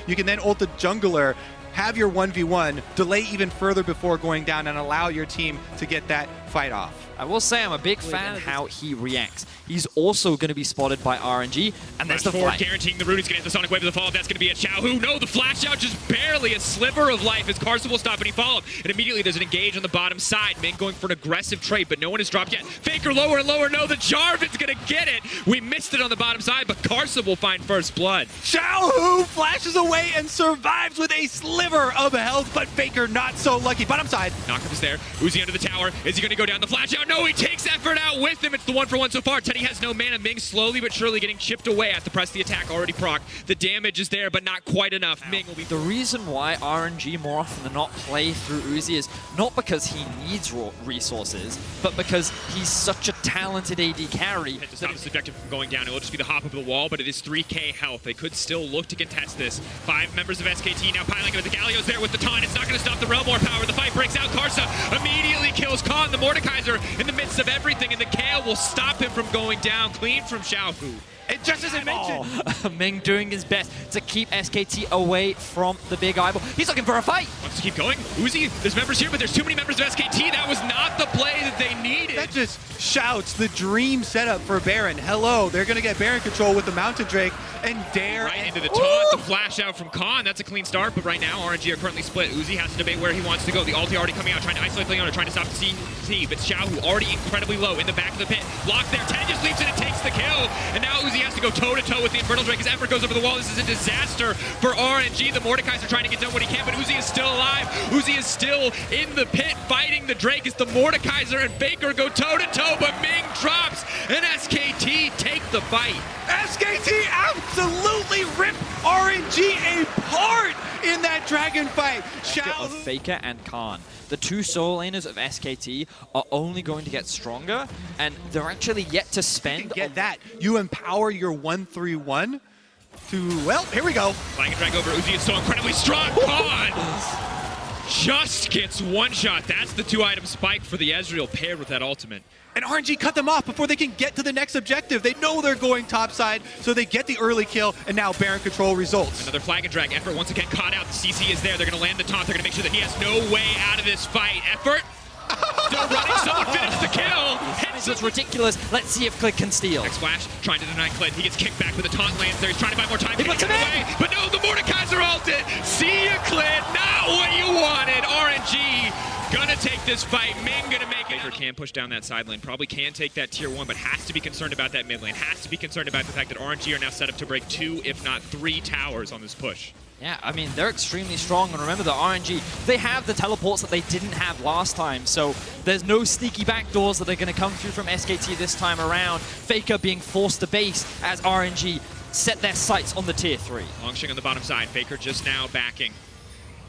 You can then ult the jungler, have your 1v1, delay even further before going down, and allow your team to get that fight off. I will say I'm a big fan of how he reacts. He's also going to be spotted by RNG, and there's the flash. Guaranteeing the root. He's going to hit the Sonic Wave of the follow-up. That's going to be a Xiaohu. No, the flash out just barely a sliver of life as Carson will stop and he follow-up. And immediately there's an engage on the bottom side. Ming going for an aggressive trade, but no one has dropped yet. Faker lower and lower. No, the Jarvan's going to get it. We missed it on the bottom side, but Carson will find first blood. Xiaohu flashes away and survives with a sliver of health, but Faker not so lucky. Bottom side. Knockup is there. Uzi under the tower. Is he going to go down the flash out? No, he takes effort out with him. It's the 1-for-1 so far. Teddy has no mana. Ming slowly but surely getting chipped away. Has to press the attack. Already proc. The damage is there, but not quite enough. Ming will be... The reason why RNG more often than not play through Uzi is not because he needs resources, but because he's such a talented AD carry. To stop this objective from going down, it will just be the hop over the wall, but it is 3k health. They could still look to contest this. 5 members of SKT now piling into the Galio's there with the taunt. It's not going to stop the Realm War power. The fight breaks out. Karsa immediately kills Khan. The Mordekaiser in the midst of everything, and the Kale will stop him from going down. Clean from Xiaohu. It just isn't mentioned. Ming doing his best to keep SKT away from the big eyeball. He's looking for a fight. Wants to keep going. Uzi, there's members here, but there's too many members of SKT. That was not the play that they needed. That just shouts the dream setup for Baron. Hello, they're going to get Baron control with the Mountain Drake and dare. Right into the taunt, the flash out from Khan. That's a clean start, but right now RNG are currently split. Uzi has to debate where he wants to go. The ulti already coming out, trying to isolate Leona, trying to stop the CC, but Xiaohu already incredibly low in the back of the pit. Blocked there. Teddy just leaps in and takes the kill, and now Uzi has to go toe-to-toe with the Infernal Drake. His effort goes over the wall. This is a disaster for RNG. The Mordekaiser trying to get done what he can, but Uzi is still alive. Uzi is still in the pit fighting the Drake as the Mordekaiser and Faker go toe-to-toe, but Ming drops, and SKT take the fight. SKT absolutely ripped RNG apart in that dragon fight. Of Faker and Khan. The two solo laners of SKT are only going to get stronger, and they're actually yet to spend. You can get that. You empower your 1-3-1 to, well, here we go. Flying a drag over. Uzi is so incredibly strong. Khan just gets one shot. That's the 2-item spike for the Ezreal paired with that ultimate. And RNG cut them off before they can get to the next objective. They know they're going topside, so they get the early kill, and now Baron control results. Another flag and drag effort once again caught out. The CC is there. They're going to land the taunt. They're going to make sure that he has no way out of this fight. Effort. Still running. Someone finished the kill. It's ridiculous. Let's see if Click can steal. Next flash, trying to deny Clint. He gets kicked back with a taunt lands there. He's trying to buy more time. He puts him in. But no, the Mordekaiser ulted. See ya, Clint. Not what you wanted. RNG gonna take this fight. Ming gonna make it. Faker can push down that side lane. Probably can take that tier 1, but has to be concerned about that mid lane. Has to be concerned about the fact that RNG are now set up to break 2, if not 3 towers on this push. Yeah, I mean, they're extremely strong, and remember the RNG, they have the teleports that they didn't have last time, so there's no sneaky backdoors that are going to come through from SKT this time around. Faker being forced to base as RNG set their sights on the tier 3. Longshing on the bottom side. Faker just now backing.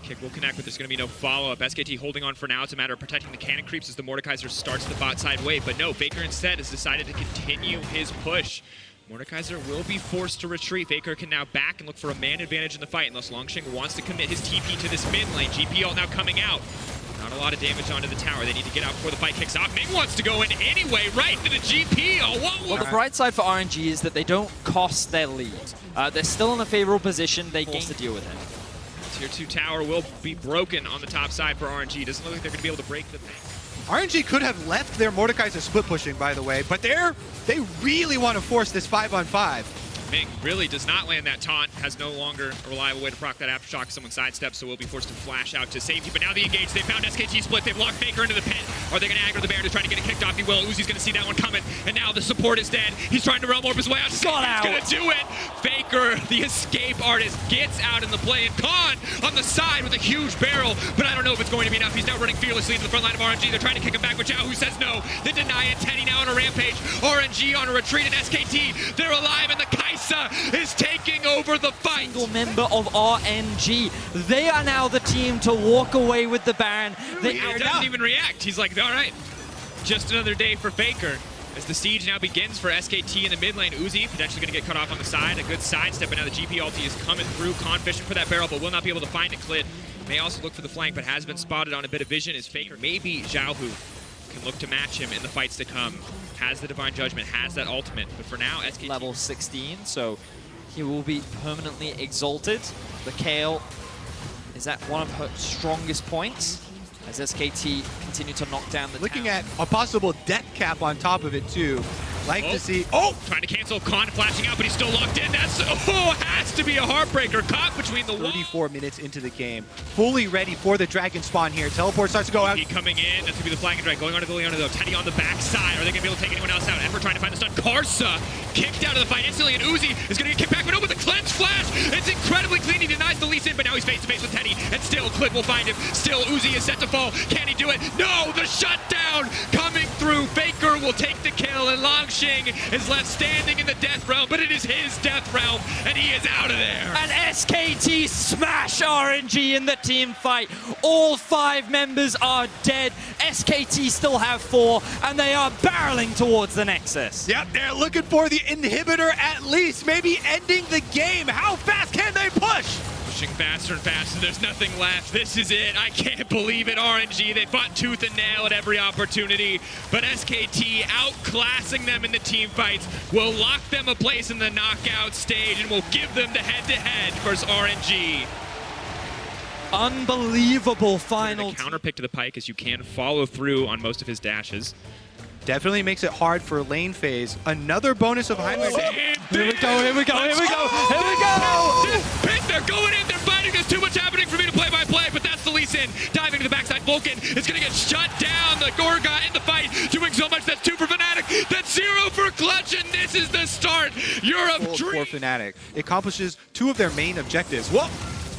Kick will connect, but there's going to be no follow-up. SKT holding on for now. It's a matter of protecting the cannon creeps as the Mordekaiser starts the bot side wave, but no, Faker instead has decided to continue his push. Mordekaiser will be forced to retreat. Faker can now back and look for a man advantage in the fight unless Longshing wants to commit his TP to this mid lane. GP ult now coming out. Not a lot of damage onto the tower. They need to get out before the fight kicks off. Ming wants to go in anyway, right into the GP ult. Well, the bright side for RNG is that they don't cost their lead. They're still in a favorable position. They gain to deal with him. Tier 2 tower will be broken on the top side for RNG. Doesn't look like they're going to be able to break the thing. RNG could have left their Mordekaiser split pushing, by the way, but they really want to force this 5-on-5. Ming really does not land that taunt, has no longer a reliable way to proc that aftershock. Someone sidesteps, so will be forced to flash out to safety. But now the engage, they found SKT split, they've locked Faker into the pit. Are they going to aggro the Baron to try to get it kicked off? He will. Uzi's going to see that one coming, and now the support is dead. He's trying to realm warp his way out. He's going to do it. Faker, the escape artist, gets out in the play, and Khan on the side with a huge barrel, but I don't know if it's going to be enough. He's now running fearlessly into the front line of RNG. They're trying to kick him back, but Xiaohu says no. They deny it. Teddy now on a rampage. RNG on a retreat, and SKT, they're alive, and the Kaisa is taking over the fight. Single member of RNG. They are now the team to walk away with the Baron. He doesn't even react. He's like, all right, just another day for Faker. As the siege now begins for SKT in the mid lane. Uzi potentially going to get cut off on the side. A good sidestep, and now the GP ulti is coming through. Khan fishing for that barrel, but will not be able to find it. Clid may also look for the flank, but has been spotted on a bit of vision as Faker. Maybe Xiaohu can look to match him in the fights to come. Has the Divine Judgment, has that ultimate, but for now, SKT... Level 16, so he will be permanently exalted. The Kale is at one of her strongest points as SKT continue to knock down the Looking tower. at a possible death cap on top of it too. Like to see. Oh! Trying to cancel. Khan flashing out, but he's still locked in. That's, has to be a heartbreaker. Caught between the 34 minutes into the game. Fully ready for the dragon spawn here. Teleport starts to go out. He coming in. That's going to be the flag and drag. Going on to Leona though. Teddy on the backside. Are they going to be able to take anyone else out? Effort trying to find the stun. Karsa kicked out of the fight instantly, and Uzi is going to get kicked back. But with the cleanse flash, it's incredibly clean. He denies the Lee Sin, but now he's face to face with Teddy. And still, Clip will find him. Still, Uzi is set to fall. Can he do it? No! The shutdown coming through. Faker will take the kill, and Longxing is left standing in the death realm, but it is his death realm, and he is out of there. And SKT smash RNG in the team fight. All 5 members are dead. SKT still have 4, and they are barreling towards the Nexus. Yep, they're looking for the inhibitor at least. Maybe ending the game. How fast can they push? Pushing faster and faster, there's nothing left. This is it. I can't believe it, RNG. They fought tooth and nail at every opportunity, but SKT outclassing them in the team fights will lock them a place in the knockout stage and will give them the head-to-head versus RNG. Unbelievable final. The counter pick to the Pyke as you can follow through on most of his dashes. Definitely makes it hard for lane phase. Another bonus of Heimer. Here we go, here we go, here we go, here we go! They're going in, they're fighting, there's too much happening for me to play by play, but that's the Lee Sin. Diving to the backside, Vulcan is gonna get shut down. The Gorga in the fight, doing so much. That's 2 for Fnatic, that's 0 for Clutch, and this is the start. Europe For Fnatic. It accomplishes 2 of their main objectives. Whoa!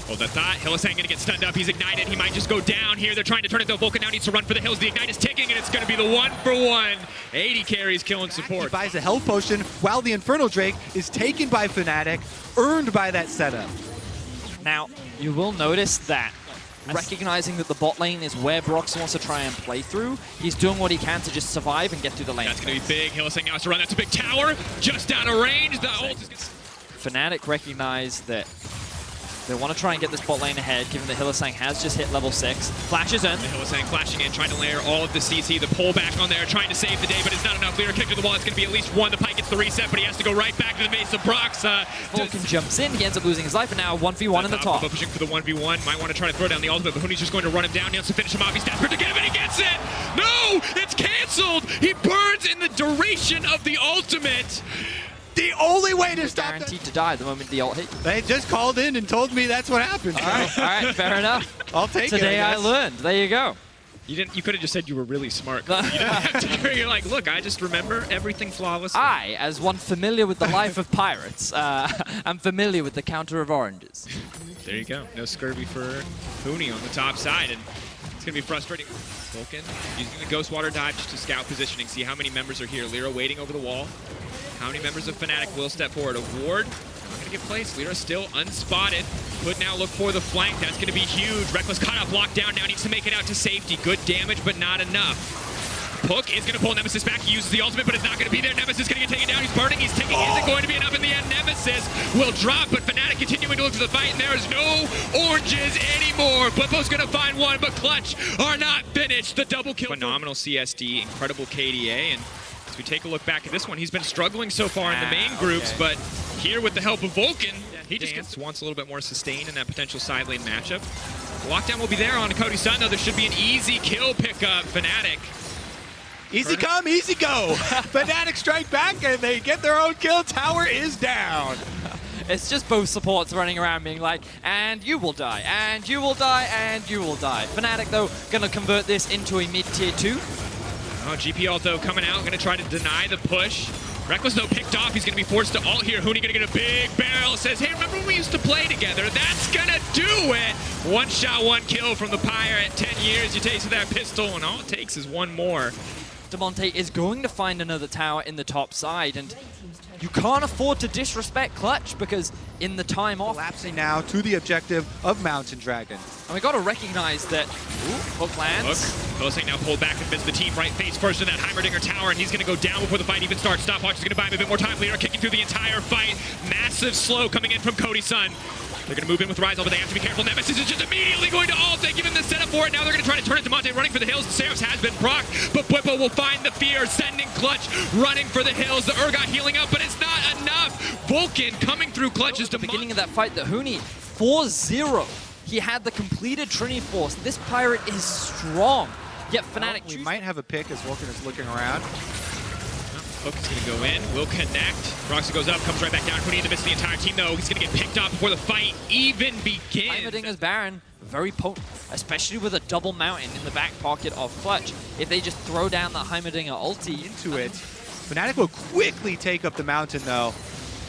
Hold that thought. Hylissang gonna get stunned up. He's ignited. He might just go down here. They're trying to turn it though. Vulcan now needs to run for the hills. The ignite is ticking, and it's gonna be the 1-for-1. 80 carries killing support. He buys a health potion while the Infernal Drake is taken by Fnatic, earned by that setup. Now, you will notice that recognizing that the bot lane is where Brox wants to try and play through, he's doing what he can to just survive and get through the lane. That's gonna be big. Hylissang now has to run. That's a big tower. Just out of range. The ult is Fnatic recognize that they want to try and get this bot lane ahead, given that Hylissang has just hit level 6. Flashes in. Hylissang flashing in, trying to layer all of the CC, the pullback on there, trying to save the day, but it's not enough. Leader kick to the wall. It's going to be at least 1. The Pyke gets the reset, but he has to go right back to the base of Brox. Vulcan jumps in. He ends up losing his life, and now 1v1 in the top. Pushing for the 1v1. Might want to try to throw down the ultimate, but Huni's just going to run him down. He has to finish him off. He's desperate to get him, and he gets it! No! It's canceled! He burns in the duration of the ultimate. The only way to stop Guaranteed to die the moment the ult hit. They just called in and told me that's what happened. All right, fair enough. I'll take it. Today I learned. There you go. You could have just said you were really smart. You didn't have to. You're like, look, I just remember everything flawlessly. I, as one familiar with the life of pirates, am familiar with the counter of oranges. There you go. No scurvy for Huni on the top side, and it's going to be frustrating. Vulcan using the Ghost Water dive just to scout positioning, see how many members are here. Lyra waiting over the wall. How many members of Fnatic will step forward? A ward, not going to get placed. Lyra still unspotted. Could now look for the flank. That's going to be huge. Reckless caught up, locked down. Now needs to make it out to safety. Good damage, but not enough. Puck is going to pull Nemesis back. He uses the ultimate, but it's not going to be there. Nemesis is going to get taken down. He's burning. He's taking. Isn't going to be enough in the end. Nemesis will drop, but Fnatic continuing to look to the fight, and there is no oranges anymore. Blimpo's going to find one, but Clutch are not finished. The double kill. Phenomenal CSD, incredible KDA, and as we take a look back at this one, he's been struggling so far in the main groups, but here with the help of Vulcan, he just wants a little bit more sustain in that potential side lane matchup. The lockdown will be there on Cody Sun, though. There should be an easy kill pickup. Fnatic. Easy come, easy go. Fnatic strike back and they get their own kill. Tower is down. It's just both supports running around being like, and you will die, and you will die, and you will die. Fnatic, though, going to convert this into a mid-tier 2. Oh, GP ult, though, coming out, going to try to deny the push. Reckless, though, picked off. He's going to be forced to ult here. Huni going to get a big barrel. Says, hey, remember when we used to play together? That's going to do it. 1 shot, 1 kill from the Pirate. 10 years, you tasted that pistol, and all it takes is 1 more. Demonte is going to find another tower in the top side, and you can't afford to disrespect Clutch because in the time off... Collapsing now to the objective of Mountain Dragon. And we got to recognize that... Hook lands. Hylissang now pulled back and fits the team right face first in that Heimerdinger tower, and he's going to go down before the fight even starts. Stopwatch is going to buy him a bit more time. Leader kicking through the entire fight. Massive slow coming in from Cody Sun. They're going to move in with Ryzel, but they have to be careful. Nemesis is just immediately going to ult. They give him the setup for it. Now they're going to try to turn it. Demonte running for the hills. The Seraphs has been procced, but Bwipo will find the fear, sending Clutch running for the hills. The Urgot healing up, but it's not enough. Vulcan coming through Clutch is the beginning of that fight, the Huni 4-0. He had the completed Trinity Force. This Pirate is strong. Yet Fnatic. We might have a pick as Vulcan is looking around. Hook is going to go in, will connect. Roxy goes up, comes right back down. Huni in the midst of the entire team, though. He's going to get picked up before the fight even begins. Heimerdinger's Baron, very potent, especially with a double mountain in the back pocket of Clutch. If they just throw down the Heimerdinger ulti into it, Fnatic will quickly take up the mountain, though,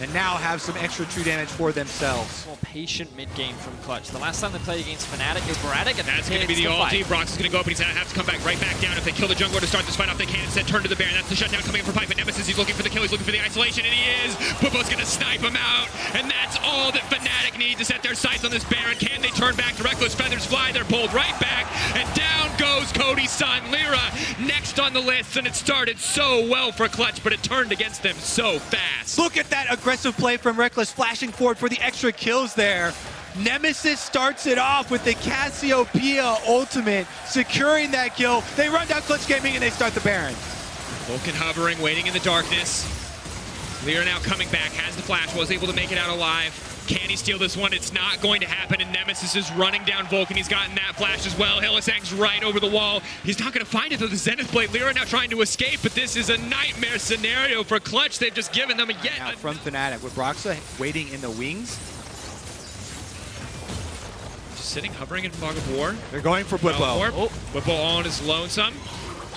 and now have some extra true damage for themselves. More patient mid-game from Clutch. The last time they played against Fnatic, it was Braddock, and that's going to be the ulti. Brox is going to go up, and he's going to have to come back right back down. If they kill the jungler to start this fight off, they can instead turn to the Baron. That's the shutdown coming in for Pipe, but Nemesis, he's looking for the kill, he's looking for the isolation, and he is. Bwipo's going to snipe him out, and that's all that Fnatic need to set their sights on this Baron. Can they turn back? The Reckless Feathers fly, they're pulled right back, and down goes Cody's son, Lyra, next on the list, and it started so well for Clutch, but it turned against them so fast. Look at that aggressive play from Reckless, flashing forward for the extra kills there. Nemesis starts it off with the Cassiopeia ultimate, securing that kill. They run down Clutch Gaming and they start the Baron. Vulcan hovering, waiting in the darkness. Lyra now coming back, has the flash, was able to make it out alive. Can he steal this one? It's not going to happen, and Nemesis is running down Vulcan. He's gotten that flash as well. Hylissang's right over the wall. He's not going to find it, though. The Zenith Blade. Lyra now trying to escape, but this is a nightmare scenario for Clutch. They've just given them a yet. Now from Fnatic, with Broxa waiting in the wings. Just sitting, hovering in fog of war. They're going for Bwipo. Bwipo all on his lonesome.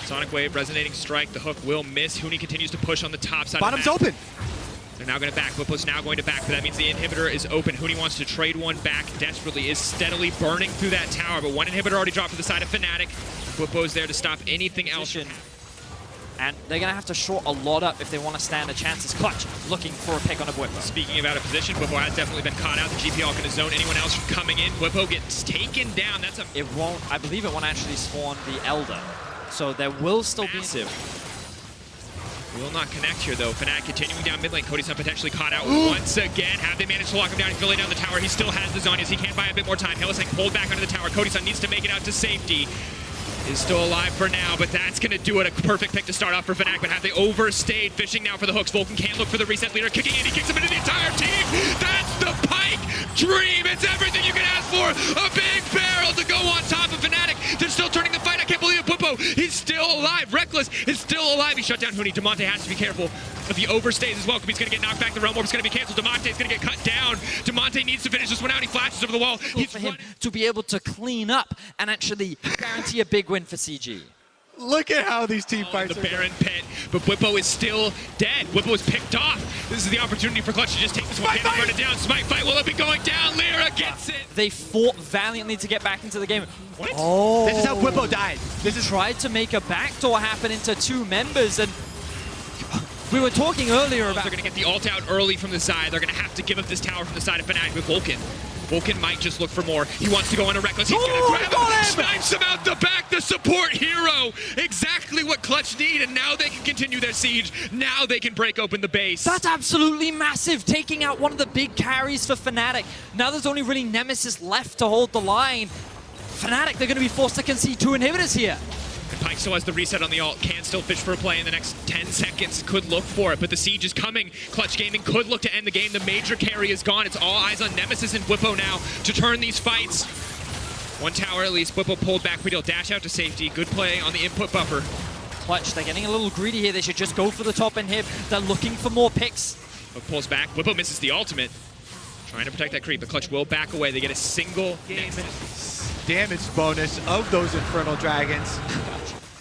Sonic Wave, resonating strike. The hook will miss. Huni continues to push on the top side. Bottom's of the map. open. They're now going to back. Bwipo's now going to back, but that means the inhibitor is open. Huni wants to trade one back desperately, is steadily burning through that tower, but one inhibitor already dropped to the side of Fnatic. Bwipo's there to stop anything else. And they're going to have to short a lot up if they want to stand a chance as Clutch looking for a pick on a Bwipo. Speaking about a position, Bwipo has definitely been caught out. The GPL going to zone anyone else from coming in. Bwipo gets taken down. That's a... It won't, I believe it won't actually spawn the Elder. So there will still be... Will not connect here, though. Fnatic continuing down mid lane. Cody's son potentially caught out once again. Have they managed to lock him down? He's going down the tower. He still has the Zhonya's. He can buy a bit more time. Hylissang pulled back under the tower. Cody's son needs to make it out to safety. Is still alive for now, but that's going to do it. A perfect pick to start off for Fnatic, but have they overstayed? Fishing now for the hooks. Vulcan can't look for the reset leader. Kicking in. He kicks him into the entire team. That's the Pike dream. It's everything you can ask for. A big barrel to go on top of Fnatic. They're still turning the fight. I can't believe it. Bwipo, he's still alive. Reckless is still alive. He shut down Huni. Demonte has to be careful if he overstays as well. He's going to get knocked back. The Realm Orb is going to be canceled. Demonte is going to get cut down. Demonte needs to finish this one out. He flashes over the wall. He's for him to be able to clean up and actually guarantee a big win for CG. Look at how these team fights the Baron pit, but Bwipo is still dead. Bwipo is picked off. This is the opportunity for Clutch to just take this one. Can burn it down? Smite fight. Will it be going down? Lyra gets it. They fought valiantly to get back into the game. What? Oh. This is how Bwipo died. This is tried to make a backdoor happen into two members, and we were talking earlier about... They're going to get the ult out early from the side. They're going to have to give up this tower from the side of Fnatic with Vulcan. Vulcan might just look for more. He wants to go on a Reckless. He's going to grab him. Snipes him out the back. The support hero. Exactly what Clutch need. And now they can continue their siege. Now they can break open the base. That's absolutely massive. Taking out one of the big carries for Fnatic. Now there's only really Nemesis left to hold the line. Fnatic, they're going to be forced to concede two inhibitors here. And Pike still has the reset on the ult, can still fish for a play in the next 10 seconds, could look for it, but the siege is coming. Clutch Gaming could look to end the game. The major carry is gone. It's all eyes on Nemesis and Bwipo now to turn these fights. One tower at least. Bwipo pulled back. We'll dash out to safety. Good play on the input buffer. Clutch, they're getting a little greedy here. They should just go for the top inhib. They're looking for more picks. Hook pulls back. Bwipo misses the ultimate. Trying to protect that creep, but Clutch will back away. They get a single damage bonus of those Infernal Dragons.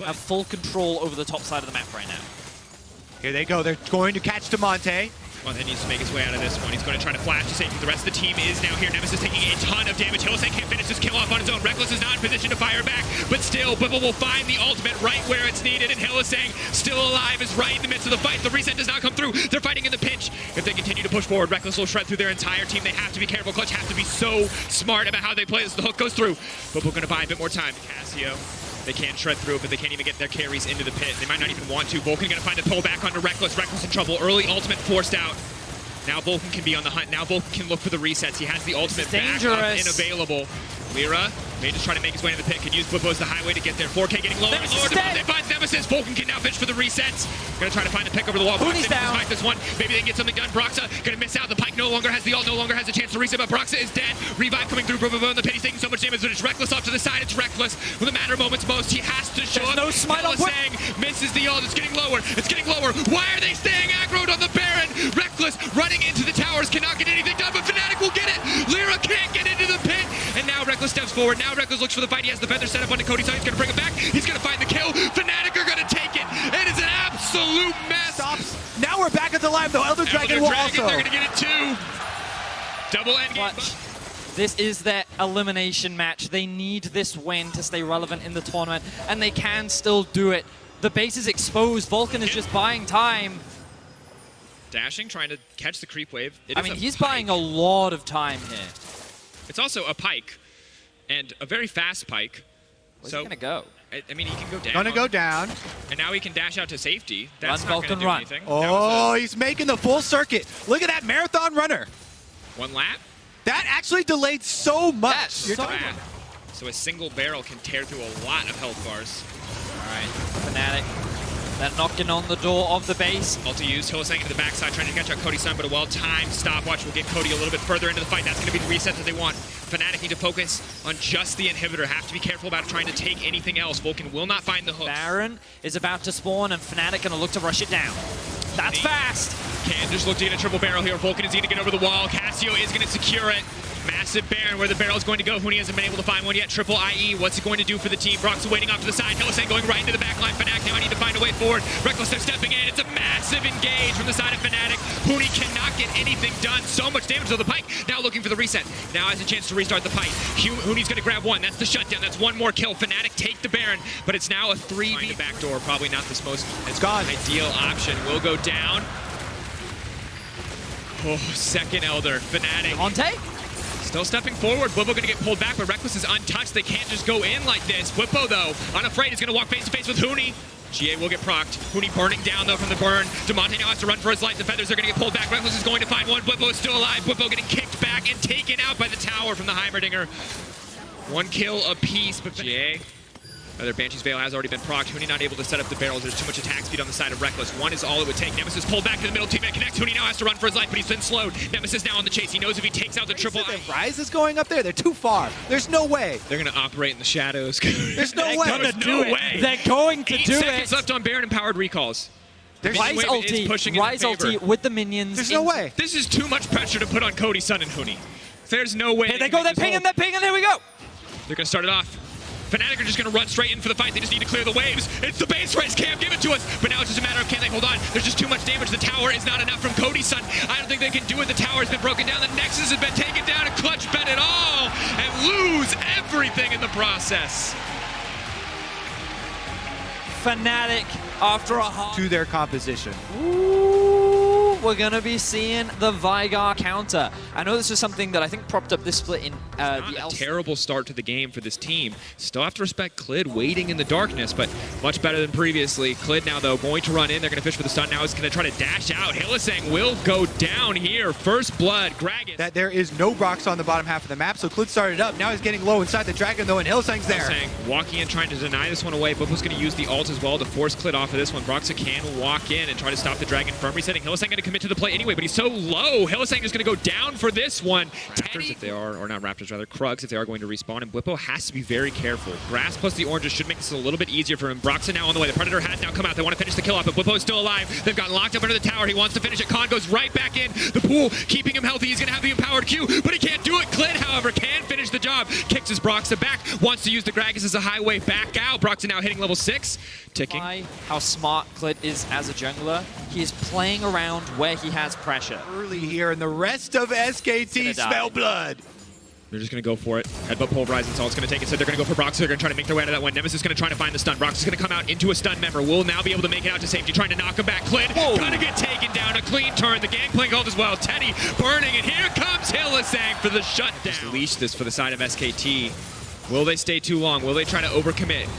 Have full control over the top side of the map right now. Here they go. They're going to catch Demonte. Demonte needs to make his way out of this one. He's going to try to flash to safety. The rest of the team is now here. Nemesis taking a ton of damage. Hylissang can't finish this kill off on his own. Reckless is not in position to fire back, but still, Bwipo will find the ultimate right where it's needed, and Hylissang, still alive, is right in the midst of the fight. The reset does not come through. They're fighting in the pinch. If they continue to push forward, Reckless will shred through their entire team. They have to be careful. Clutch have to be so smart about how they play this. The hook goes through. Bwipo going to buy a bit more time. Cassio. They can't shred through it, but they can't even get their carries into the pit. They might not even want to. Vulcan going to find a pullback onto Reckless. Reckless in trouble early. Ultimate forced out. Now Vulcan can be on the hunt. Now Vulcan can look for the resets. He has the ultimate back up and available. Lyra may just try to make his way into the pit. Can use Bwipo as the highway to get there. 4K getting lower and lower. They find Nemesis. Vulcan can now fish for the resets. Gonna try to find the pick over the wall. Hooney's down. Fight this one. Maybe they can get something done. Broxa gonna miss out. The Pike no longer has the ult, no longer has a chance to reset, but Broxa is dead. Revive coming through. And the pit. He's taking so much damage, but it's Reckless off to the side. It's Reckless with a matter of moments most. He has to show up. No smite on Hylissang misses the ult. It's getting lower. It's getting lower. Why are they staying aggroed on the Baron? Reckless running into the towers. Cannot get anything done, but Fnatic will get it. Lyra can't get into the pit. And now Reckless steps forward. Now Reckless looks for the fight. He has the feather set up onto Cody, so he's going to bring it back. He's going to find the kill. Fnatic are going to take it. It is an absolute mess. Stops. Now we're back at the live, though. Elder Dragon will also. They're going to get it too. Double end game. This is their elimination match. They need this win to stay relevant in the tournament, and they can still do it. The base is exposed. Vulcan is just buying time. Dashing, trying to catch the creep wave. I mean, he's buying a lot of time here. It's also a Pike, and a very fast Pike. Where's he gonna go? I mean, he can go down. Gonna go down. And now he can dash out to safety. That's Run, not Vulcan, gonna do run. anything. Oh, he's making the full circuit. Look at that marathon runner. One lap. That actually delayed so much. Yes, You're so talking- So a single barrel can tear through a lot of health bars. All right, Fnatic. They're knocking on the door of the base. Ulti used. Hylissang into the backside, trying to catch out Cody's son, but a well-timed stopwatch will get Cody a little bit further into the fight. That's going to be the reset that they want. Fnatic need to focus on just the inhibitor. Have to be careful about trying to take anything else. Vulcan will not find the hook. Baron is about to spawn, and Fnatic going to look to rush it down. That's fast. Can just look to get a triple barrel here. Vulcan is going to get over the wall. Cassio is going to secure it. Massive Baron, where the barrel is going to go. Huni hasn't been able to find one yet. Triple IE, what's it going to do for the team? Brock's waiting off to the side. Hylissang going right into the back line. Fnatic now need to find a way forward. Reckless, they're stepping in. It's a massive engage from the side of Fnatic. Huni cannot get anything done. So much damage to the Pike. Now looking for the reset. Now has a chance to restart the fight. Huni's going to grab one. That's the shutdown. That's one more kill. Fnatic take the Baron, but it's now a 3v. Backdoor, probably not this most ideal option. Will go down. Oh, second Elder. Fnatic. Ante? Still stepping forward. Bwipo going to get pulled back, but Reckless is untouched. They can't just go in like this. Bwipo, though, unafraid, is going to walk face-to-face with Huni. GA will get procced. Huni burning down, though, from the burn. Demonte now has to run for his life. The feathers are going to get pulled back. Reckless is going to find one. Bwipo is still alive. Bwipo getting kicked back and taken out by the tower from the Heimerdinger. One kill apiece, but GA. Their Banshee's Veil has already been procced. Huni not able to set up the barrels. There's too much attack speed on the side of Reckless. One is all it would take. Nemesis pulled back to the middle. Teammate connects. Huni now has to run for his life, but he's been slowed. Nemesis now on the chase. He knows if he takes out the triple. Rise is going up there. They're too far. There's no way. They're going to operate in the shadows. There's no way. They're going to do it. They're going to do it. 8 seconds left on Baron empowered recalls. Rise ulti with the minions. There's no way. This is too much pressure to put on Cody, Sun, and Huni. There's no way. Here they go. They're pinging. They're pinging. There we go. They're going to start it off. Fnatic are just going to run straight in for the fight. They just need to clear the waves. It's the base race. Cam, give it to us. But now it's just a matter of can they hold on. There's just too much damage. The tower is not enough from Cody's son. I don't think they can do it. The tower has been broken down. The Nexus has been taken down. And Clutch bet it all and lose everything in the process. Fnatic after a hard... To their composition. Ooh, we're going to be seeing the Vigar counter. I know this is something that I think propped up this split in the terrible start to the game for this team. Still have to respect Clid waiting in the darkness, but much better than previously. Clid now, though, going to run in. They're going to fish for the stun. Now is going to try to dash out. Hylissang will go down here. First blood. Gragas. That there is no Brox on the bottom half of the map, so Clid started up. Now he's getting low inside the Dragon, though, and Hylissang's there. Hylissang walking in, trying to deny this one away. Bwipo's going to use the ult as well to force Clid off of this one. Broxa can walk in and try to stop the Dragon firm resetting. Hylissang going to commit to the play anyway, but he's so low. Hylissang is going to go down for this one. Raptors, if they are, or not Raptors, rather, Krugs, if they are going to respawn, and Bwipo has to be very careful. Grass plus the oranges should make this a little bit easier for him. Broxa now on the way. The Predator has now come out. They want to finish the kill off, but Bwipo is still alive. They've gotten locked up under the tower. He wants to finish it. Khan goes right back in the pool, keeping him healthy. He's going to have the empowered Q, but he can't do it. Clid, however, can finish the job. Kicks his Broxa back, wants to use the Gragas as a highway back out. Broxa now hitting level 6, ticking. How smart Clid is as a jungler. He is playing around where he has pressure. Early here, and the rest of SKT smell blood. They're just going to go for it. Headbutt pulverizing, so it's going to take it. So they're going to go for Brox. They're going to try to make their way out of that one. Nemesis is going to try to find the stun. Brox is going to come out into a stun member. Will now be able to make it out to safety, trying to knock him back. Clid going to get taken down. A clean turn. The gangplank ult as well. Teddy burning, and here comes Hylissang for the shutdown. Just leash this for the side of SKT. Will they stay too long? Will they try to overcommit?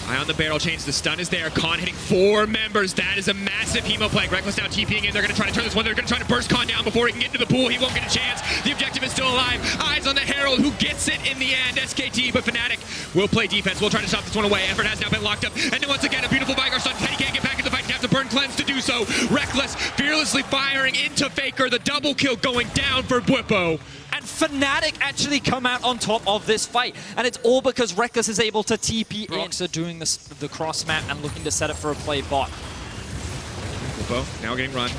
Eye on the barrel change, the stun is there. Khan hitting 4 members. That is a massive hemo plague. Reckless now TPing in. They're going to try to turn this one. They're going to try to burst Khan down before he can get into the pool. He won't get a chance. The objective is still alive. Eyes on the Herald, who gets it in the end. SKT, but Fnatic will play defense. We'll try to stop this one away. Effort has now been locked up. And then once again, a beautiful Vigar stun. Teddy can't get back in the fight. He has to burn cleanse to do so. Reckless fearlessly firing into Faker. The double kill going down for Bwipo. And Fnatic actually come out on top of this fight. And it's all because Reckless is able to TP in. Broxah doing the cross map and looking to set up for a play bot. Bwipo now getting run.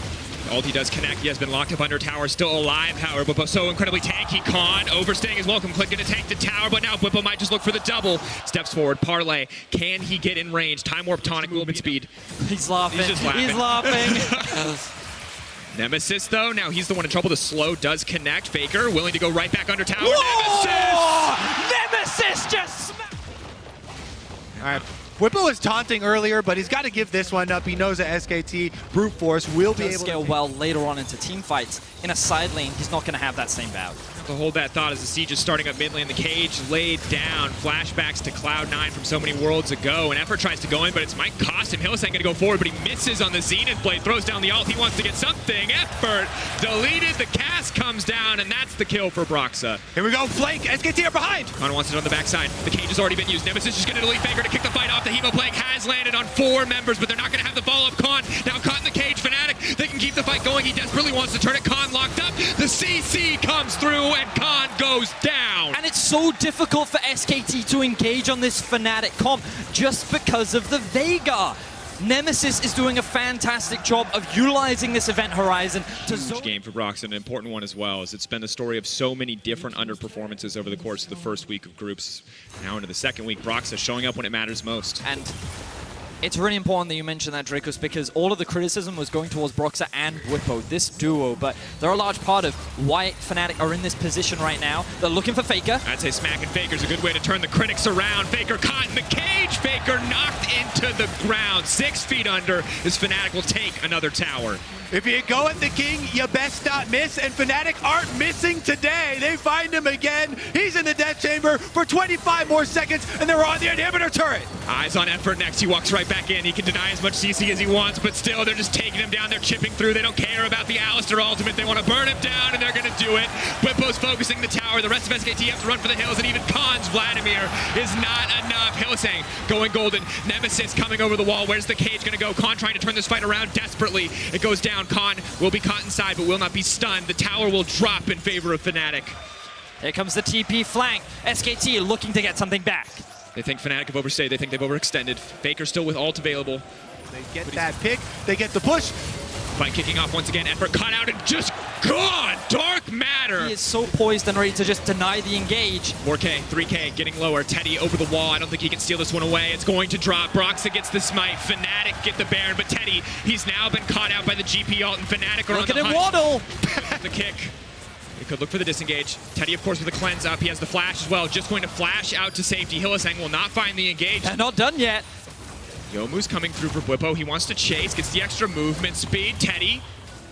Ulti does connect. He has been locked up under tower. Still alive, however. Bwipo so incredibly tanky. Khan overstaying his welcome. Click going to tank the tower, but now Bwipo might just look for the double. Steps forward. Parlay. Can he get in range? Time warp tonic movement speed. He's laughing. He's just laughing. He's laughing. Nemesis, though, now he's the one in trouble. The slow does connect. Faker willing to go right back under tower. Nemesis just smacked. All right. Bwipo was taunting earlier, but he's got to give this one up. He knows that SKT Brute Force will be able to scale well later on into team fights. In a side lane, he's not going to have that same value. To hold that thought as the siege is starting up mid lane. The cage laid down. Flashbacks to Cloud9 from so many worlds ago. And Effort tries to go in, but it might cost him. Hylissang going to go forward, but he misses on the Zenith blade. Throws down the ult. He wants to get something. Effort deleted. The cast comes down, and that's the kill for Broxah. Here we go, flank. SKT are behind. Khan wants it on the backside. The cage has already been used. Nemesis just going to delete Faker to kick the fight off. The Hemo Plague has landed on 4 members, but they're not going to have the follow-up. Khan now caught in the cage. Fnatic, they can keep the fight going. He desperately wants to turn it. Khan locked up. The CC comes through, and Khan goes down. And it's so difficult for SKT to engage on this Fnatic comp just because of the Veigar. Nemesis is doing a fantastic job of utilizing this event horizon to Huge game for Broxah, an important one as well, as it's been the story of so many different underperformances over the course of the first week of groups. Now into the second week, Broxah showing up when it matters most. And it's really important that you mention that, Dracos, because all of the criticism was going towards Broxah and Bwipo, this duo, but they're a large part of why Fnatic are in this position right now. They're looking for Faker. I'd say smacking Faker's a good way to turn the critics around. Faker caught in the cage. Faker knocked into the ground. 6 feet under as Fnatic will take another tower. If you go at the king, you best not miss, and Fnatic aren't missing today. They find him again. He's in the death chamber for 25 more seconds, and they're on the inhibitor turret. Eyes on Effort next. He walks right back in. He can deny as much CC as he wants, but still, they're just taking him down. They're chipping through. They don't care about the Alistar ultimate. They want to burn him down, and they're going to do it. Bwipo's focusing the tower. The rest of SKT have to run for the hills, and even Khan's Vladimir is not enough. Hylissang going golden. Nemesis coming over the wall. Where's the cage going to go? Khan trying to turn this fight around desperately. It goes down. Khan will be caught inside, but will not be stunned. The tower will drop in favor of Fnatic. Here comes the TP flank. SKT looking to get something back. They think Fnatic have overstayed. They think they've overextended. Faker still with ult available. They get that pick. They get the push. Fight kicking off once again. Effort caught out and just gone. Dark Matter. He is so poised and ready to just deny the engage. 4K, 3K, getting lower. Teddy over the wall. I don't think he can steal this one away. It's going to drop. Broxah gets the smite. Fnatic get the Baron, but Teddy, he's now been caught out by the GP ult, and Fnatic are Look on the at him hunt. waddle. The kick. He could look for the disengage. Teddy, of course, with the cleanse up. He has the flash as well. Just going to flash out to safety. Hylissang will not find the engage. They're not done yet. Youmuu's coming through for Bwipo. He wants to chase, gets the extra movement speed. Teddy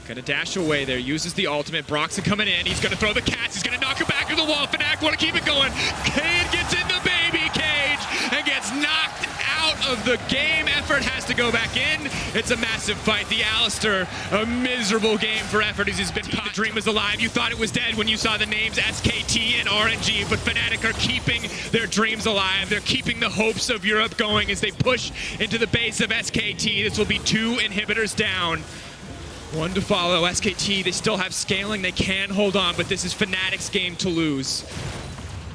gonna dash away there, uses the ultimate. Broxah coming in. He's gonna throw the cats. He's gonna knock him back to the wall. Fnatic want to keep it going. Cade gets in the baby cage and gets knocked out of the game. Effort has to go back in. It's a massive fight. The Alistar, a miserable game for Effort as he's been caught. The dream was alive. You thought it was dead when you saw the names SKT and RNG, but Fnatic are keeping their dreams alive. They're keeping the hopes of Europe going as they push into the base of SKT. This will be 2 inhibitors down. 1 to follow. SKT, they still have scaling. They can hold on, but this is Fnatic's game to lose.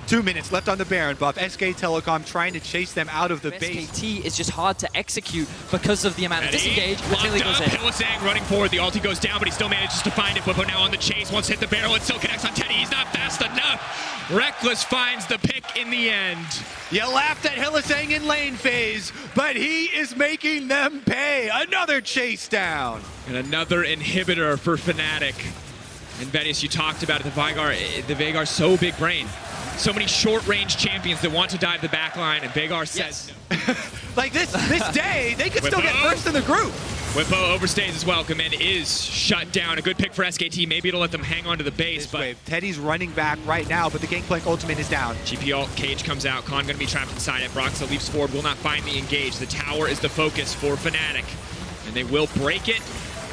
2 minutes left on the Baron buff. SK Telecom trying to chase them out of the base. SKT is just hard to execute because of the amount of disengage. Locked up. Hylissang running forward. The ulti goes down, but he still manages to find it. Bwipo now on the chase. Wants to hit the barrel. It still connects on Teddy. He's not fast enough. Reckless finds the pick in the end. You laughed at Hylissang in lane phase, but he is making them pay. Another chase down. And another inhibitor for Fnatic. And Venice, you talked about it, the Veigar, so big brain. So many short-range champions that want to dive the back line, and Veigar says, Like this day, they could still get first in the group. Whippo overstays as well. Command is shut down. A good pick for SKT. Maybe it'll let them hang on to the base. But wave. Teddy's running back right now, but the Gangplank ultimate is down. GP ult, Cage comes out. Khan gonna be trapped inside it. Broxa leaps forward, will not find the engage. The tower is the focus for Fnatic. And they will break it.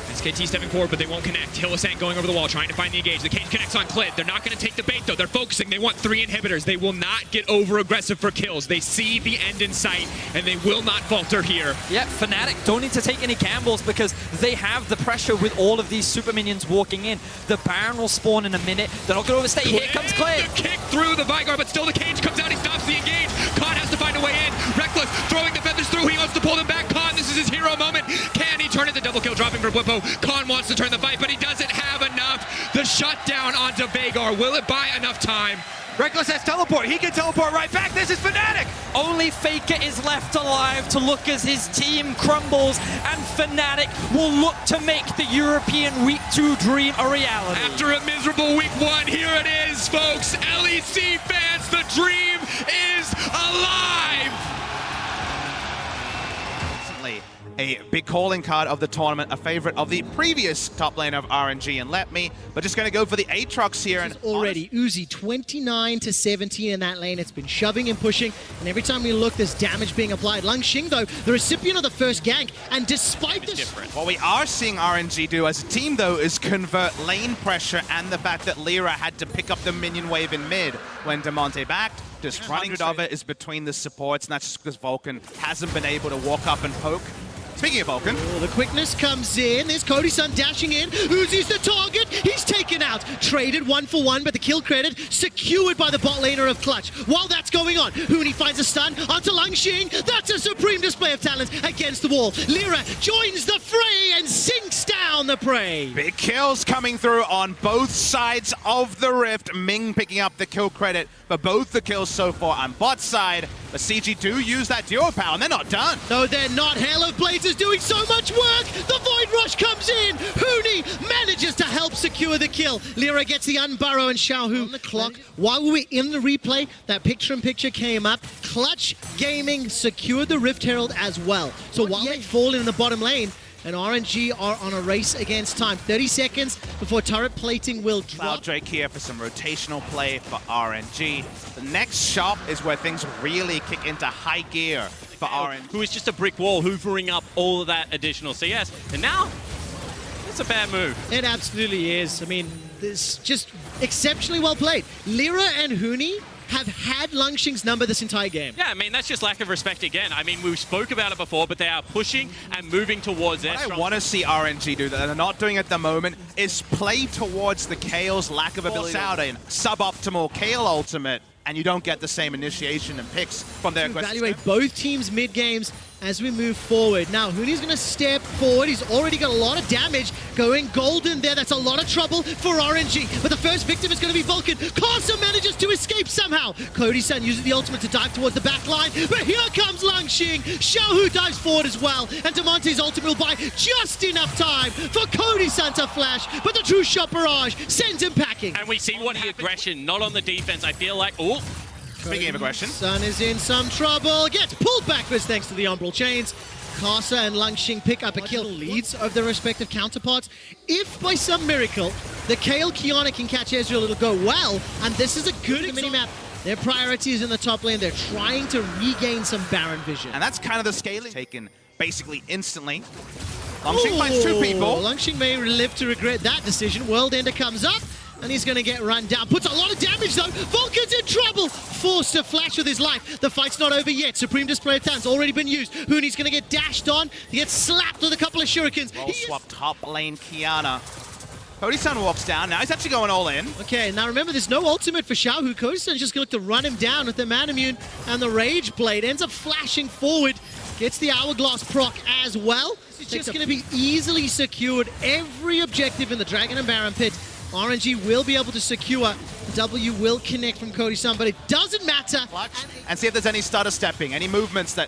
SKT stepping forward, but they won't connect. Hylissang going over the wall, trying to find the engage. The Cage connects on Clit. They're not going to take the bait, though. They're focusing. They want 3 inhibitors. They will not get over-aggressive for kills. They see the end in sight, and they will not falter here. Yeah, Fnatic don't need to take any gambles because they have the pressure with all of these super minions walking in. The Baron will spawn in a minute. They're not going to overstay. Here comes Clit. The kick through the Vigor, but still the Cage comes out. He stops the engage. Khan has to find a way in. Reckless throwing the feathers through. He wants to pull them back. Khan, this is his hero moment. Can he turn it? The double kill dropping for Whippo. Khan wants to turn the fight, but he doesn't have enough. The shutdown onto Veigar. Will it buy enough time? Reckless has teleport. He can teleport right back. This is Fnatic. Only Faker is left alive to look as his team crumbles, and Fnatic will look to make the European Week 2 dream a reality. After a miserable Week 1, here it is, folks. LEC fans, the dream is alive. A big calling card of the tournament, a favorite of the previous top lane of RNG and Let Me, but just going to go for the Aatrox here. And already Uzi 29 to 17 in that lane. It's been shoving and pushing, and every time we look, there's damage being applied. Langxing, though, the recipient of the first gank, and despite this... What we are seeing RNG do as a team, though, is convert lane pressure and the fact that Lyra had to pick up the minion wave in mid when Damonte backed. Just 100 of it is between the supports, and that's just because Vulcan hasn't been able to walk up and poke. Speaking of Vulcan. Oh, the quickness comes in. There's Cody-san dashing in. Uzi's the target. He's taken out. Traded 1-for-1, but the kill credit secured by the bot laner of Clutch. While that's going on, Huni finds a stun onto Langxing. That's a supreme display of talent against the wall. Lyra joins the fray and sinks down the prey. Big kills coming through on both sides of the rift. Ming picking up the kill credit for both the kills so far on bot side. But CG do use that duo power, and they're not done. No, they're not. Hail of Blades is doing so much work. The Void Rush comes in. Huni manages to help secure the kill. Lyra gets the unburrow, and Xiaohu on the clock. While we were in the replay, that picture-in-picture came up. Clutch Gaming secured the Rift Herald as well. So while they fall in the bottom lane, and RNG are on a race against time. 30 seconds before turret plating will drop. Cloud Drake here for some rotational play for RNG. The next shop is where things really kick into high gear for RNG. Who is just a brick wall, hoovering up all of that additional CS. And now, it's a bad move. It absolutely is. I mean, this just exceptionally well played. Lyra and Huni have had Langxing's number this entire game. Yeah, I mean, that's just lack of respect again. I mean, we spoke about it before, but they are pushing and moving towards it. What I want to see RNG do that they're not doing at the moment is play towards the Kale's lack of ability out in suboptimal Kale ultimate, and you don't get the same initiation and picks from their aggressive. Evaluate both teams mid games as we move forward. Now, Huni's going to step forward. He's already got a lot of damage going golden there. That's a lot of trouble for RNG. But the first victim is going to be Vulcan. Carson manages to escape somehow. Cody-san uses the ultimate to dive towards the back line. But here comes Langxing. Xiaohu dives forward as well. And Damonte's ultimate will buy just enough time for Cody-san to flash. But the true shot barrage sends him packing. And we see what the aggression, not on the defense. I feel like, oh. Speaking of aggression, Sun is in some trouble. Gets pulled backwards thanks to the Umbral Chains. Kasa and Langxing pick up a kill leads of their respective counterparts. If by some miracle the Kale Kiana can catch Ezreal, it'll go well. And this is a good minimap. Their priority is in the top lane. They're trying to regain some Baron vision. and that's kind of the scaling taken basically instantly. Langxing finds 2 people. Langxing may live to regret that decision. World Ender comes up, and he's going to get run down. Puts a lot of damage, though. Vulcan's in trouble. Forced to flash with his life. The fight's not over yet. Supreme Display of Talent's already been used. Huni's going to get dashed on. He gets slapped with a couple of shurikens. Well swapped top lane Kiana. Cody-san walks down. Now he's actually going all in. Okay, now remember, there's no ultimate for Xiaohu. Cody-san's just going to look to run him down with the Manamune, and the Rage Blade ends up flashing forward. Gets the Hourglass proc as well. It's just going to be easily secured. Every objective in the Dragon and Baron pit, RNG will be able to secure. The W will connect from Cody-san, but it doesn't matter. And see if there's any stutter stepping, any movements that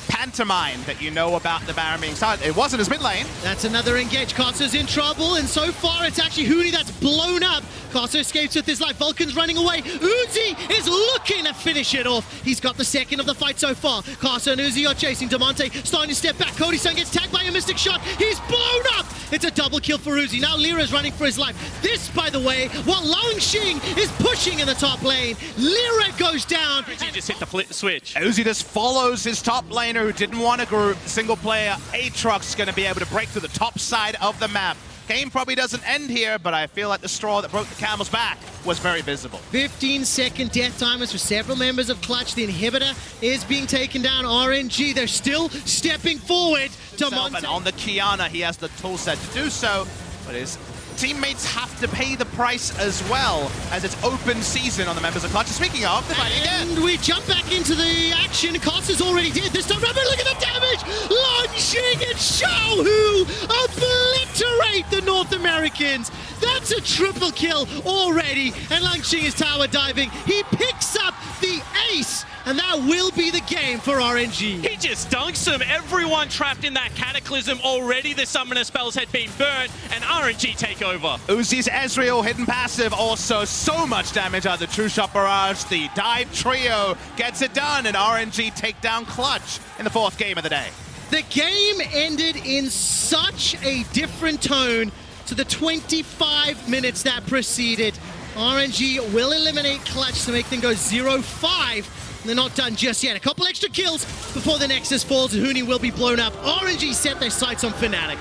pantomime that you know about the Baron being started. It wasn't his mid lane. That's another engage. Kasa's in trouble, and so far it's actually Huni that's blown up. Kasa escapes with his life. Vulcan's running away. Uzi is looking to finish it off. He's got the second of the fight so far. Carson and Uzi are chasing. Damonte starting to step back. Cody Sun gets tagged by a mystic shot. He's blown up. It's a double kill for Uzi. Now Lyra's running for his life. This, by the way, while Longxing is pushing in the top lane, Lyra goes down. Uzi just hit the flip switch. Uzi just follows his top laner who didn't want to group. Single player Aatrox going to be able to break through the top side of the map. Game probably doesn't end here, but I feel like the straw that broke the camel's back was very visible. 15-second death timers for several members of Clutch. The inhibitor is being taken down. RNG, they're still stepping forward. And on the Kiana, he has the toolset to do so, but his teammates have to pay the price as well, as it's open season on the members of Clutch. Speaking of, they're fighting again. And we jump back into the action. Cost is already dead. This time, remember, look at the damage! Longxing and Xiaohu obliterate the North Americans. That's a triple kill already, and Longxing is tower diving. He picks up the ace, and that will be the game for RNG. He just dunks him. Everyone trapped in that Cataclysm already. The summoner spells had been burnt, and RNG take over. Uzi's Ezreal hidden passive, also so much damage out of the True Shot Barrage. The dive trio gets it done, and RNG take down Clutch in the 4th game of the day. The game ended in such a different tone to the 25 minutes that preceded. RNG will eliminate Clutch to make them go 0-5. They're not done just yet. A couple extra kills before the Nexus falls, and Huni will be blown up. RNG set their sights on Fnatic.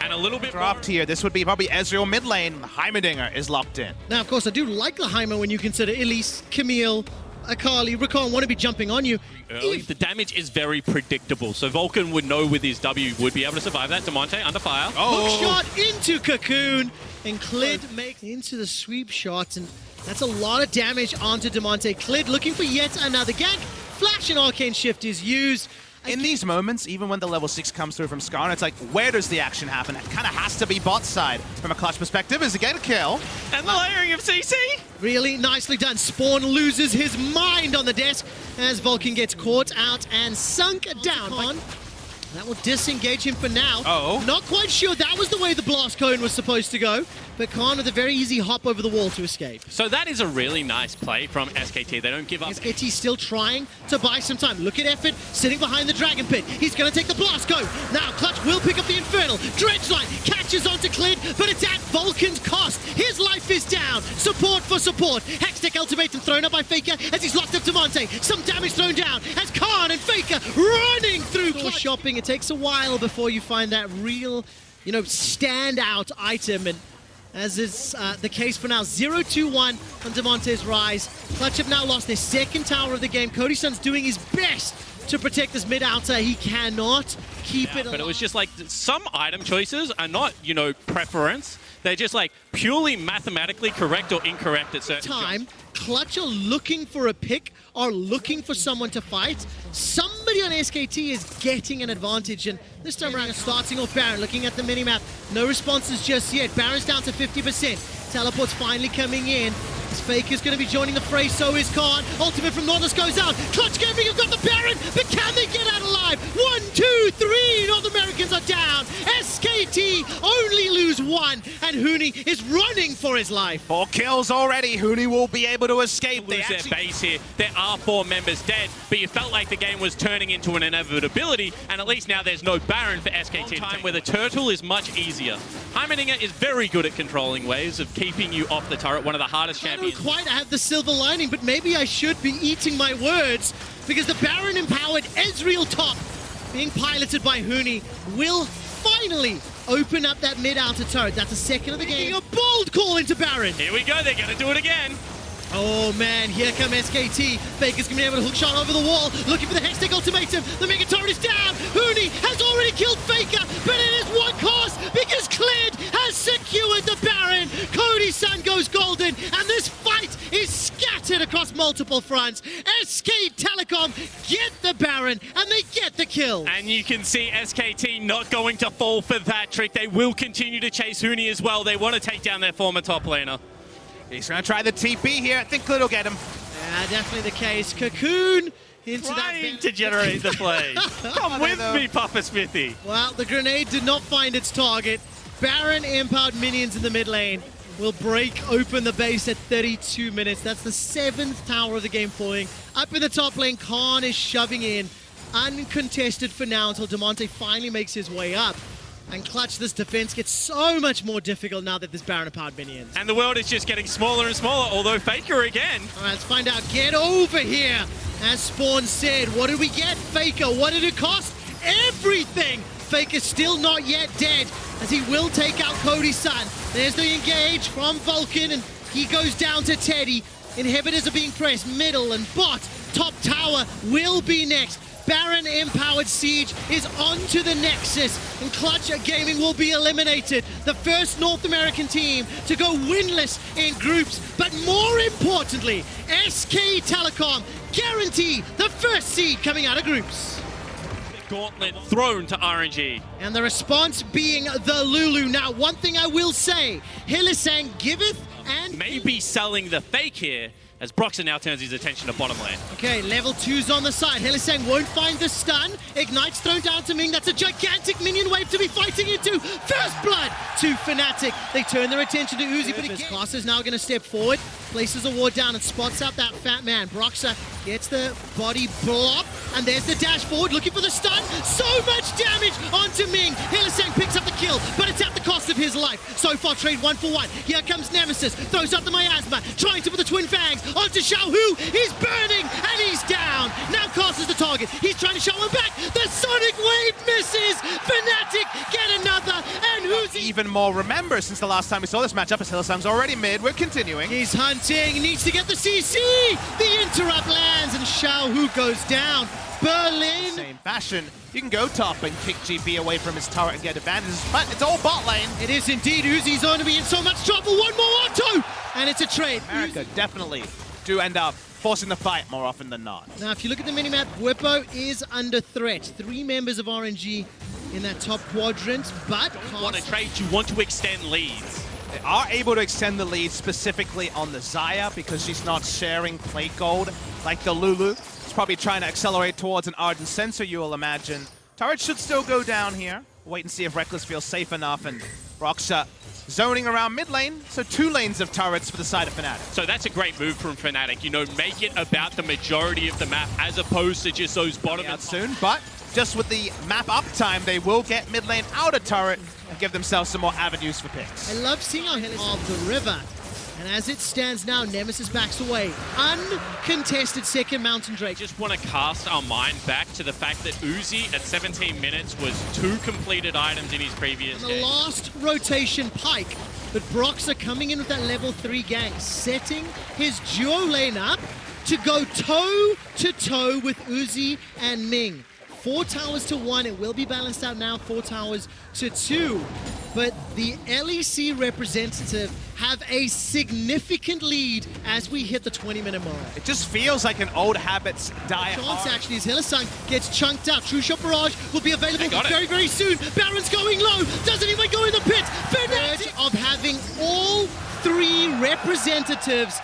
And a little bit Dropped here. This would be probably Ezreal mid lane. Heimerdinger is locked in. Now, of course, I do like the Heimer when you consider Elise, Camille, Akali, Rakan want to be jumping on you. early. The damage is very predictable, so Vulcan would know with his W would be able to survive that. Damonte under fire. Hook shot into Cocoon, and Clid makes into the sweep shots, and that's a lot of damage onto Damonte. Clid looking for yet another gank. Flash and Arcane Shift is used. In these moments, even when the level 6 comes through from Skarner, it's like, where does the action happen? It kind of has to be bot side from a Clutch perspective. Is it get a kill? And the layering of CC. Really nicely done. Spawn loses his mind on the desk as Vulcan gets caught out and sunk down. That will disengage him for now. Uh-oh. Not quite sure that was the way the blast cone was supposed to go, but Khan with a very easy hop over the wall to escape. So that is a really nice play from SKT. They don't give up. SKT still trying to buy some time. Look at Effort sitting behind the Dragon Pit. He's going to take the blast cone. Now Clutch will pick up the Infernal. Dredgeline catches onto Clid, but it's at Vulcan's cost. His life is down. Support for support. Hextech ultimatum thrown up by Faker as he's locked up Damonte. Some damage thrown down as Khan and Faker running through Clutch. Shopping. It takes a while before you find that real, standout item, and as is the case for now, 0-2-1 on Damonte's rise. Clutch have now lost their second tower of the game. Cody Sun's doing his best to protect this mid-outer. He cannot keep it alive. But it was just like some item choices are not, preference. They're just like purely mathematically correct or incorrect at certain time. Clutch are looking for a pick, are looking for someone to fight. Somebody on SKT is getting an advantage, and this time around starting off Baron, looking at the minimap. No responses just yet. Baron's down to 50%. Teleport's finally coming in. This Faker's going to be joining the fray, so is Khan. Ultimate from Nautilus goes out. Clutch Gaming have got the Baron, but can they get out alive? 1, 2, 3. North Americans are down. SKT only lose 1, and Huni is running for his life. 4 kills already. Huni will be able to escape. Lose their base here. There are 4 members dead, but you felt like the game was turning into an inevitability, and at least now there's no Baron for SKT. Time where the turtle is much easier. Heimerdinger is very good at controlling waves, of keeping you off the turret, one of the hardest champions. I don't quite have the silver lining, but maybe I should be eating my words, because the Baron-empowered Ezreal top, being piloted by Huni, will finally open up that mid-outer turret. That's a second of the game. A bold call into Baron. Here we go, they're going to do it again. Oh man, here come SKT. Faker's gonna be able to hook shot over the wall, looking for the Hextech ultimatum. The Mega Turret is down. Huni has already killed Faker, but it is one cost because Clid has secured the Baron. Cody Sun goes golden, and this fight is scattered across multiple fronts. SK Telecom get the Baron, and they get the kill. And you can see SKT not going to fall for that trick. They will continue to chase Huni as well. They want to take down their former top laner. He's going to try the TP here. I think Clid will get him. Yeah, definitely the case. Cocoon into Trying that to generate the play. Come with me, Papa Smithy. Well, the grenade did not find its target. Baron empowered minions in the mid lane. will break open the base at 32 minutes. That's the 7th tower of the game falling. Up in the top lane, Khan is shoving in. Uncontested for now until Damonte finally makes his way up. And Clutch, this defense gets so much more difficult now that there's Baron-powered minions. And the world is just getting smaller and smaller, although Faker again. All right, let's find out. Get over here. As Spawn said, what did we get, Faker? What did it cost? Everything! Faker's still not yet dead, as he will take out Cody's son. There's the engage from Vulcan, and he goes down to Teddy. Inhibitors are being pressed, middle and bot. Top tower will be next. Baron empowered Siege is onto the Nexus, and Clutch Gaming will be eliminated. The first North American team to go winless in groups, but more importantly, SK Telecom guarantee the first seed coming out of groups. Gauntlet thrown to RNG. And the response being the Lulu. Now, one thing I will say, Hylissang giveth and... Maybe selling the fake here, as Broxah now turns his attention to bottom lane. Okay, level 2's on the side. Hylissang won't find the stun. Ignite's thrown down to Ming. That's a gigantic minion wave to be fighting into. First blood to Fnatic. They turn their attention to Uzi, but Class is now going to step forward, places a ward down and spots out that fat man. Broxah gets the body block, and there's the dash forward, looking for the stun. So much damage onto Ming. Hylissang picks up the kill, but it's at the cost of his life. So far, trade 1 for 1. Here comes Nemesis, throws up the miasma, trying to put the twin fangs onto Xiaohu. He's burning, and he's down. Now Cost is the target. He's trying to show him back. The Sonic Wave misses. Fnatic get another, and who's even more remember since the last time we saw this matchup, as Hylissang's already mid. We're continuing. He's hunting, needs to get the CC. The interrupt lands, and Xiaohu goes down. Berlin. Same fashion. You can go top and kick GB away from his turret and get advantages, but it's all bot lane. It is indeed. Uzi's going to be in so much trouble. One more auto, and it's a trade. America definitely do end up forcing the fight more often than not. Now, if you look at the minimap, Whippo is under threat. 3 members of RNG in that top quadrant, but... Don't want to trade, you want to extend leads. They are able to extend the lead specifically on the Xayah because she's not sharing plate gold like the Lulu. It's probably trying to accelerate towards an Ardent Sensor, you will imagine. Turret should still go down here. Wait and see if Rekkles feels safe enough, and Broxah zoning around mid lane, so 2 lanes of turrets for the side of Fnatic. So that's a great move from Fnatic. You know, make it about the majority of the map as opposed to just those bottom Out soon, but just with the map uptime, they will get mid lane out of turret and give themselves some more avenues for picks. I love seeing how Hylissang of the river. And as it stands now, Nemesis backs away. Uncontested second Mountain Drake. Just want to cast our mind back to the fact that Uzi at 17 minutes was 2 completed items in his previous The game. last rotation Pike, but Broxah coming in with that level 3 gank, setting his duo lane up to go toe-to-toe with Uzi and Ming. 4 towers to 1, it will be balanced out now, 4 towers to 2. But the LEC representative have a significant lead as we hit the 20-minute mark. It just feels like an old habits die Chance hard. actually is Hylissang gets chunked out. True Shot Barrage will be available got it. very, very soon. Baron's going low. Doesn't even go in the pit. Fnatic of having all 3 representatives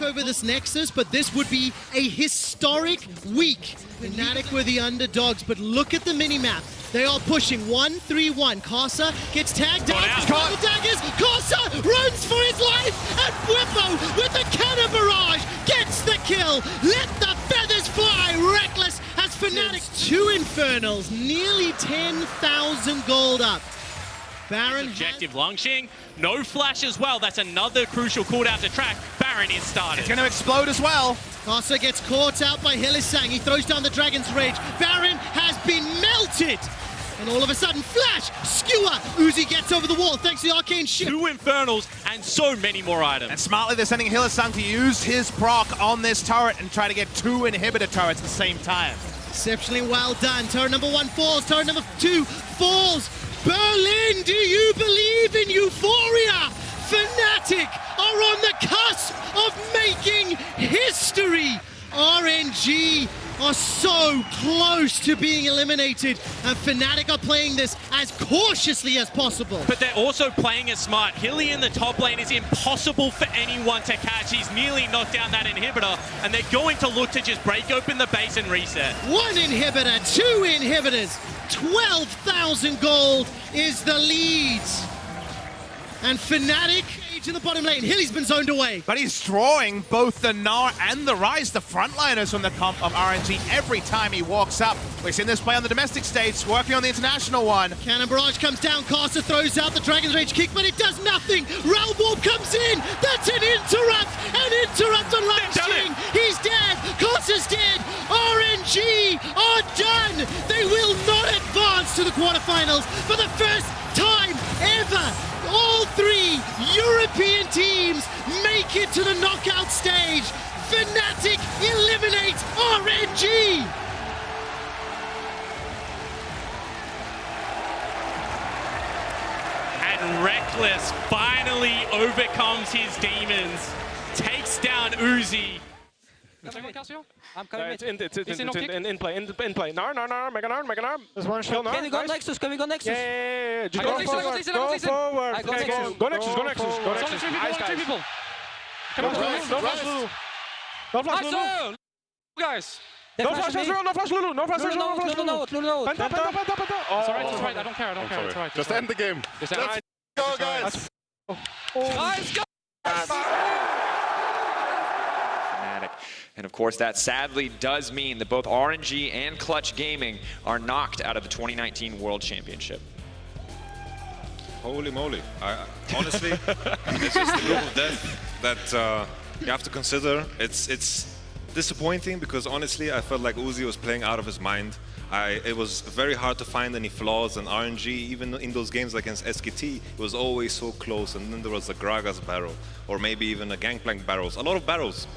over this Nexus, but this would be a historic week. Fnatic were the underdogs, but look at the minimap. They are pushing 1-3-1. Kaza gets tagged down. Couple daggers. Kaza runs for his life, and Whippo with the cannon barrage gets the kill. Let the feathers fly. Rekkles has Fnatic 2 Infernals, nearly 10,000 gold up. Baron Objective Longxing, no flash as well. That's another crucial cooldown to track. Baron is started. It's going to explode as well. Kaza gets caught out by Hylissang. He throws down the Dragon's Rage. Baron has been melted. And all of a sudden, flash, skewer. Uzi gets over the wall thanks to the arcane shift. 2 Infernals and so many more items. And smartly, they're sending Hylissang to use his proc on this turret and try to get 2 inhibitor turrets at the same time. Exceptionally well done. Turret number 1 falls. Turret number 2 falls. Berlin, do you believe in euphoria? Fnatic are on the cusp of making history. RNG are so close to being eliminated, and Fnatic are playing this as cautiously as possible. But they're also playing it smart. Hilly in the top lane is impossible for anyone to catch. He's nearly knocked down that inhibitor, and they're going to look to just break open the base and reset. 1 inhibitor, 2 inhibitors, 12,000 gold is the lead. And Fnatic engage in the bottom lane. Hilly's been zoned away. But he's drawing both the Gnar and the Rise, the frontliners from the comp of RNG, every time he walks up. We've seen this play on the domestic stage, working on the international one. Cannon Barrage comes down, Caster throws out the Dragon's Rage kick, but it does nothing. Realm Warp comes in, that's an interrupt on Lightning. He's dead, Caster's dead, RNG are done. They will not advance to the quarterfinals for the first time ever. All three European teams make it to the knockout stage. Fnatic eliminates RNG. And Reckless finally overcomes his demons, takes down Uzi. I'm coming. It's in play. Nar, Mega Nar. There's one shot. Can we go Nexus? Can we go Nexus? Yeah. Just I go got Nexus, forward. I Go got Nexus. forward. I got Nexus. Go Nexus. Go Nexus. Go It's only Nexus. three people, only three people. Come on, no flash Lulu. No flash Lulu. Nice, guys. No flash Ezreal. No flash Lulu. No flash Ezreal. No flash Lulu. No. Penta. It's alright. I don't care. It's alright. Just end the game. Let's Go, guys. Nice, go! And of course, that sadly does mean that both RNG and Clutch Gaming are knocked out of the 2019 World Championship. Holy moly. Honestly, it's just the group of death that you have to consider. It's disappointing because honestly, I felt like Uzi was playing out of his mind. It was very hard to find any flaws in RNG, even in those games against SKT, it was always so close. And then there was a Gragas barrel, or maybe even a Gangplank barrels, a lot of barrels.